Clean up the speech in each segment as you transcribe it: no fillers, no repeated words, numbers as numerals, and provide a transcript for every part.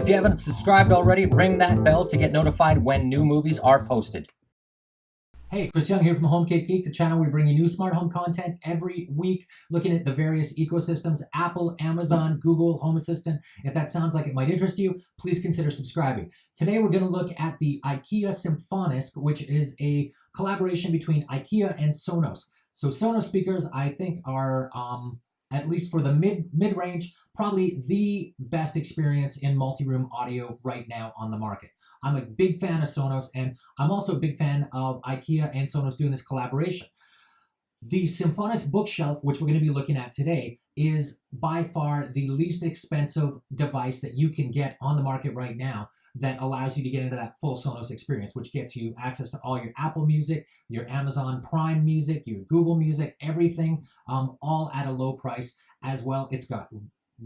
If you haven't subscribed already, ring that bell to get notified when new movies are posted. Hey, Chris Young here from HomeKit Geek, the channel where we bring you new smart home content every week, looking at the various ecosystems, Apple, Amazon, Google, Home Assistant. If that sounds like it might interest you, please consider subscribing. Today we're going to look at the IKEA Symfonisk, which is a collaboration between IKEA and Sonos. So Sonos speakers, I think, are, at least for the mid-range, probably the best experience in multi-room audio right now on the market. I'm a big fan of Sonos, and I'm also a big fan of IKEA and Sonos doing this collaboration. The Symfonisk bookshelf, which we're going to be looking at today, is by far the least expensive device that you can get on the market right now that allows you to get into that full Sonos experience, which gets you access to all your Apple Music, your Amazon Prime Music, your Google Music, everything, all at a low price. As well, it's got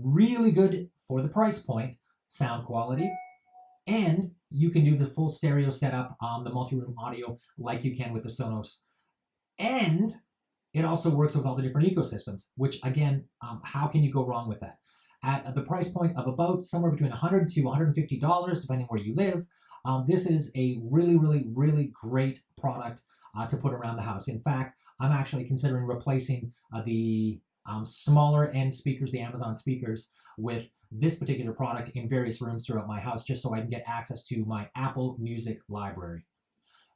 really good, for the price point, sound quality, and you can do the full stereo setup, the multi-room audio like you can with the Sonos. And it also works with all the different ecosystems, which again, how can you go wrong with that? At the price point of about somewhere between $100 to $150, depending where you live, this is a really great product to put around the house. In fact, I'm actually considering replacing the smaller end speakers, the Amazon speakers, with this particular product in various rooms throughout my house, just so I can get access to my Apple Music library.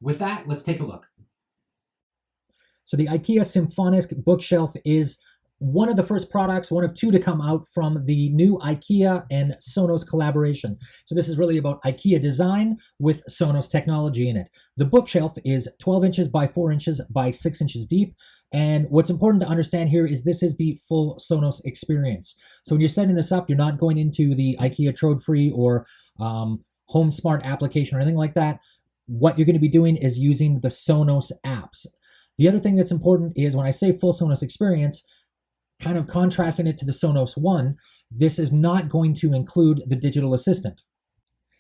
With that, let's take a look. So the IKEA Symfonisk bookshelf is one of the first products, one of two to come out from the new IKEA and Sonos collaboration. So this is really about IKEA design with Sonos technology in it. The bookshelf is 12 inches by 4 inches by 6 inches deep. And what's important to understand here is this is the full Sonos experience. So when you're setting this up, you're not going into the IKEA Tradfri or Home Smart application or anything like that. What you're going to be doing is using the Sonos apps. The other thing that's important is when I say full Sonos experience, kind of contrasting it to the Sonos One, this is not going to include the digital assistant.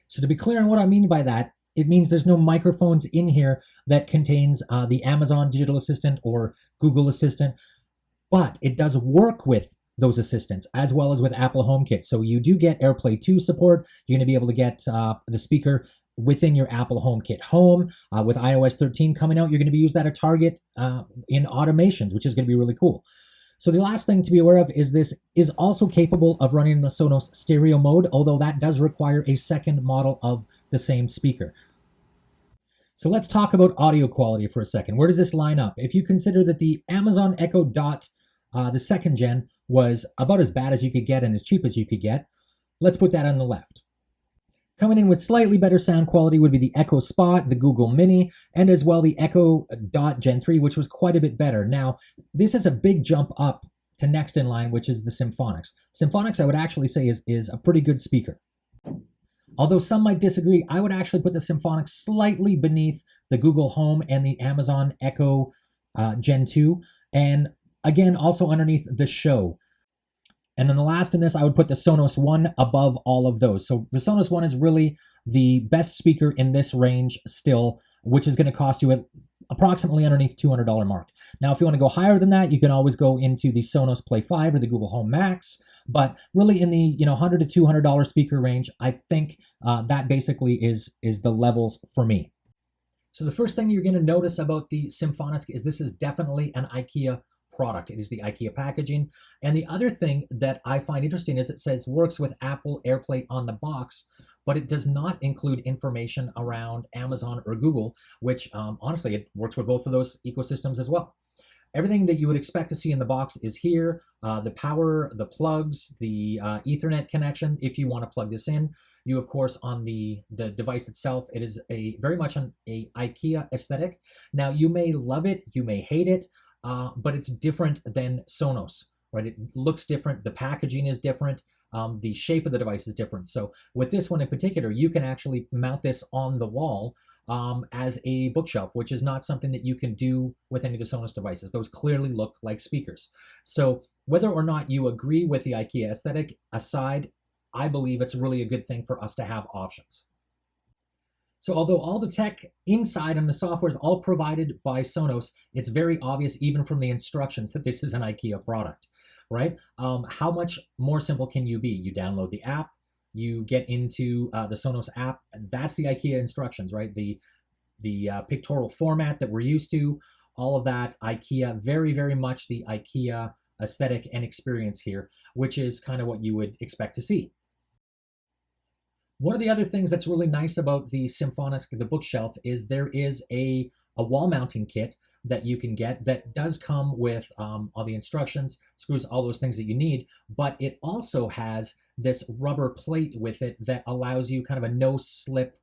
So to be clear on what I mean by that, it means there's no microphones in here that contains the Amazon digital assistant or Google Assistant, but it does work with those assistants as well as with Apple HomeKit. So you do get AirPlay 2 support. You're going to be able to get the speaker within your Apple HomeKit Home. With iOS 13 coming out, you're going to be using that at Target in automations, which is going to be really cool. So the last thing to be aware of is this is also capable of running in the Sonos stereo mode, although that does require a second model of the same speaker. So let's talk about audio quality for a second. Where does this line up? If you consider that the Amazon Echo Dot, the second gen, was about as bad as you could get and as cheap as you could get, let's put that on the left. Coming in with slightly better sound quality would be the Echo Spot, the Google Mini, and as well the Echo Dot Gen 3, which was quite a bit better. Now, this is a big jump up to next in line, which is the Symfonisk. Symfonisk, I would actually say, is a pretty good speaker. Although some might disagree, I would actually put the Symfonisk slightly beneath the Google Home and the Amazon Echo Gen 2, and again, also underneath the Show. And then the last in this, I would put the Sonos One above all of those. So the Sonos One is really the best speaker in this range still, which is going to cost you approximately underneath $200 mark. Now, if you want to go higher than that, you can always go into the Sonos Play 5 or the Google Home Max. But really in the $100 to $200 speaker range, I think that basically is the levels for me. So the first thing you're going to notice about the Symfonisk is this is definitely an IKEA product. It is the IKEA packaging. And the other thing that I find interesting is it says works with Apple AirPlay on the box, but it does not include information around Amazon or Google, which honestly, it works with both of those ecosystems as well. Everything that you would expect to see in the box is here. The power, the plugs, the Ethernet connection, if you want to plug this in. You, of course, on the device itself, it is very much an IKEA aesthetic. Now, you may love it, you may hate it, but it's different than Sonos, right? It looks different. The packaging is different. The shape of the device is different. So with this one in particular, you can actually mount this on the wall as a bookshelf, which is not something that you can do with any of the Sonos devices. Those clearly look like speakers. So whether or not you agree with the IKEA aesthetic aside, I believe it's really a good thing for us to have options. So although all the tech inside and the software is all provided by Sonos, it's very obvious even from the instructions that this is an IKEA product, right? How much more simple can you be? You download the app, you get into the Sonos app. That's the IKEA instructions, right? The pictorial format that we're used to, all of that IKEA, very, very much the IKEA aesthetic and experience here, which is kind of what you would expect to see. One of the other things that's really nice about the Symfonisk, the bookshelf, is there is a wall mounting kit that you can get that does come with all the instructions, screws, all those things that you need, but it also has this rubber plate with it that allows you kind of a no-slip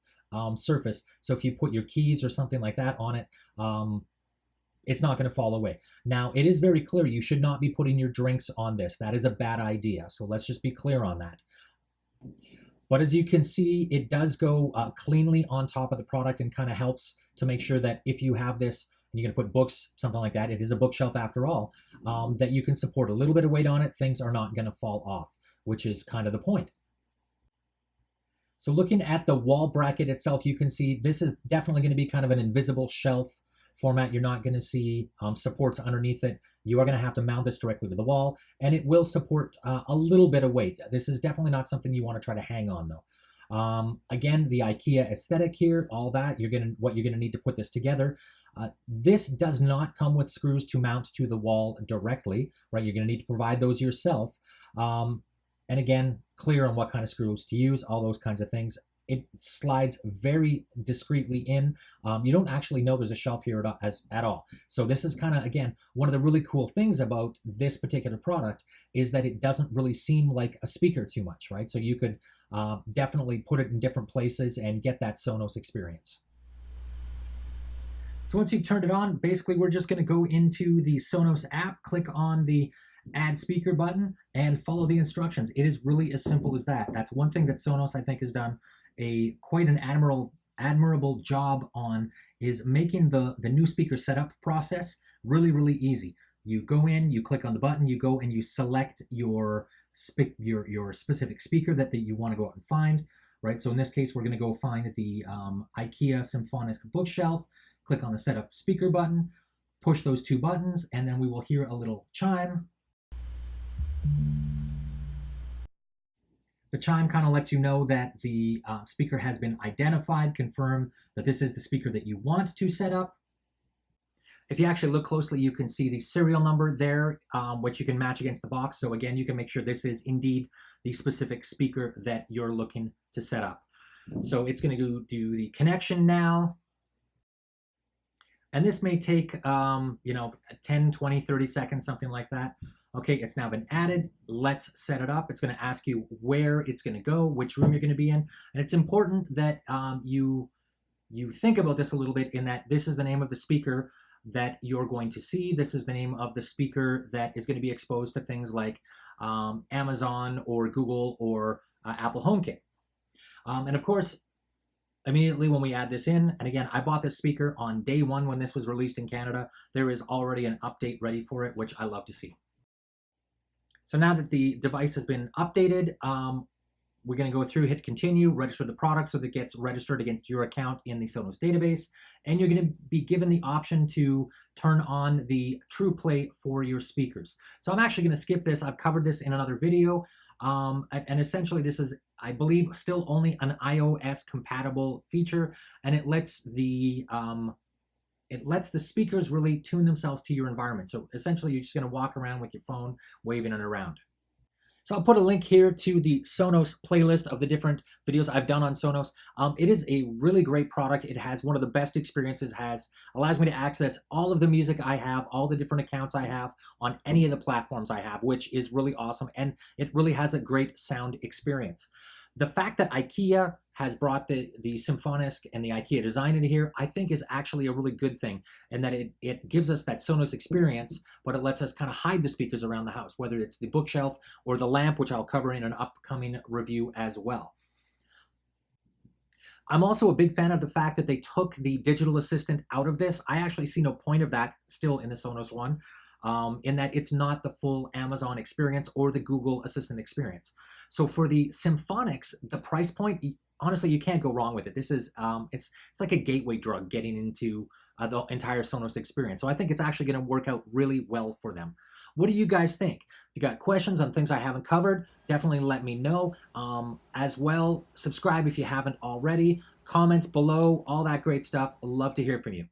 surface. So if you put your keys or something like that on it, it's not going to fall away. Now, it is very clear you should not be putting your drinks on this. That is a bad idea. So let's just be clear on that. But as you can see, it does go cleanly on top of the product and kind of helps to make sure that if you have this, and you're going to put books, something like that, it is a bookshelf after all, that you can support a little bit of weight on it. Things are not going to fall off, which is kind of the point. So looking at the wall bracket itself, you can see this is definitely going to be kind of an invisible shelf format. You're not going to see supports underneath it. You are going to have to mount this directly to the wall, and it will support a little bit of weight. This is definitely not something you want to try to hang on, though. Again, the IKEA aesthetic here, all that, what you're going to need to put this together. This does not come with screws to mount to the wall directly, right? You're going to need to provide those yourself. And again, clear on what kind of screws to use, all those kinds of things. It slides very discreetly in. You don't actually know there's a shelf here at all. So this is kind of, again, one of the really cool things about this particular product is that it doesn't really seem like a speaker too much, right? So you could definitely put it in different places and get that Sonos experience. So once you've turned it on, basically we're just going to go into the Sonos app, click on the add speaker button, and follow the instructions. It is really as simple as that. That's one thing that Sonos, I think, has done quite an admirable job on, is making the new speaker setup process really, really easy. You go in, you click on the button, you go and you select your specific speaker that you want to go out and find, right? So in this case, we're going to go find the IKEA Symfonisk bookshelf, click on the setup speaker button, push those two buttons, and then we will hear a little chime. The chime kind of lets you know that the speaker has been identified, confirm that this is the speaker that you want to set up. If you actually look closely, you can see the serial number there, which you can match against the box. So again, you can make sure this is indeed the specific speaker that you're looking to set up. So it's going to go do the connection now. And this may take, 10, 20, 30 seconds, something like that. Okay, it's now been added. Let's set it up. It's going to ask you where it's going to go, which room you're going to be in. And it's important that you think about this a little bit, in that this is the name of the speaker that you're going to see. This is the name of the speaker that is going to be exposed to things like Amazon or Google or Apple HomeKit. And of course, immediately when we add this in, and again, I bought this speaker on day one when this was released in Canada, there is already an update ready for it, which I love to see. So now that the device has been updated, we're going to go through, hit continue, register the product so that it gets registered against your account in the Sonos database, and you're going to be given the option to turn on the True Play for your speakers. So I'm actually going to skip this. I've covered this in another video, and essentially this is, I believe, still only an iOS compatible feature, and it lets the speakers really tune themselves to your environment. So essentially, you're just going to walk around with your phone, waving it around. So I'll put a link here to the Sonos playlist of the different videos I've done on Sonos. It is a really great product. It has one of the best experiences, allows me to access all of the music I have, all the different accounts I have on any of the platforms I have, which is really awesome. And it really has a great sound experience. The fact that IKEA has brought the Symfonisk and the IKEA design into here, I think is actually a really good thing, and that it gives us that Sonos experience, but it lets us kind of hide the speakers around the house, whether it's the bookshelf or the lamp, which I'll cover in an upcoming review as well. I'm also a big fan of the fact that they took the digital assistant out of this. I actually see no point of that still in the Sonos One. In that it's not the full Amazon experience or the Google Assistant experience. So for the Symfonisk, the price point, honestly, you can't go wrong with it. This is, it's like a gateway drug getting into the entire Sonos experience. So I think it's actually going to work out really well for them. What do you guys think? If you got questions on things I haven't covered, definitely let me know. As well, subscribe if you haven't already. Comments below, all that great stuff. Love to hear from you.